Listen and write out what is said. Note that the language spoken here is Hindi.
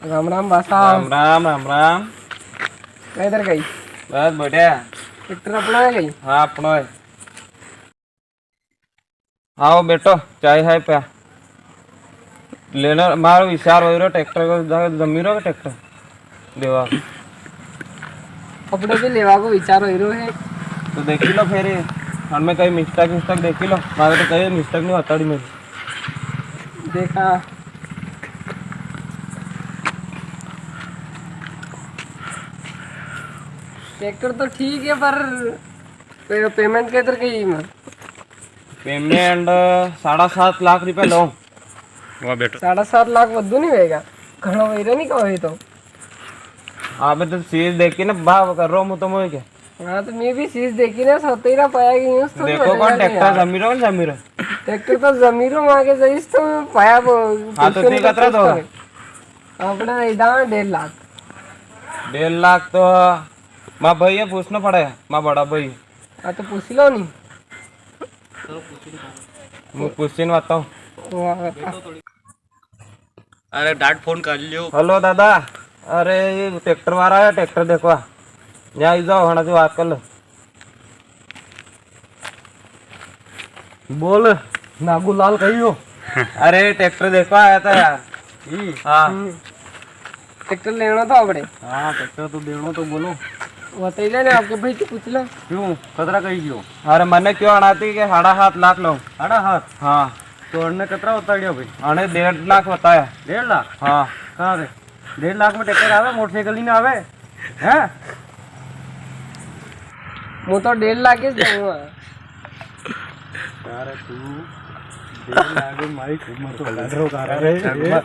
राम राम बासा। राम राम राम राम। इधर गई बस बढ़िया। ट्रैक्टर अपना है गई। हाँ अपनो है। आओ बेटो चाय है पे लेना मारो विचार हो ट्रैक्टर को जमीरो का ट्रैक्टर देवा अपने भी लेवा को विचार हो रहा है तो देखी लो फिर हमें कहीं मिस्टेक देखी लो मारे तो कहीं मिस्टेक नहीं होता मेरी देखा। ट्रैक्टर तो ठीक है पर पेमेंट के इधर गई मैं पेमेंट 7.5 लाख रुपए लो। वाह बेटो 7.5 लाख वधु नहीं होएगा घणो वही नहीं कहो तो आप तो चीज देखी ना भाव कर रहा हूँ तो मैं क्या। हाँ तो मैं भी चीज देखी ना सोते ही ना पाया कि यूं तो देखो कौन ट्रैक्टर जमीरो कौन जमीरो ट्रैक्टर तो जमीरों में आके जाइस तो पाया वो हाँ तो ठीक कतरा दो अपना इधर 1.5 लाख 1.5 लाख तो माँ भैया पूछना पड़ेगा माँ बड़ा भाई। हाँ तो पूछ लो नहीं मैं पूछ नहीं आता हूँ। अरे डाट फोन कर लियो। हेलो दादा अरे ये ट्रैक्टर वाला है ट्रैक्टर देखो यहाँ आ जाओ हना से बात कर लो। बोल नागूलाल कही हो। अरे ट्रैक्टर देखो आया था यार। हाँ ट्रैक्टर लेना था अपने। हाँ ट्रैक्टर तो देनो तो बोलो बताइए ना आपके भाई से पूछ लो क्यों कतरा कही क्यों। अरे मैंने क्यों अनाती के 7.5 लाख लो। 7.5 हाँ तो अड़ने कतरा होता है भाई। अने 1.5 लाख बताया। 1.5 लाख हाँ कहाँ से 1.5 लाख में ट्रैक्टर आवे मोटरसाइकिल ही ना आवे हैं। मैं तो 1.5 लाख ही दूंगा। यार तू 1.5 लाख में मारी कीमत तो लग रहा है।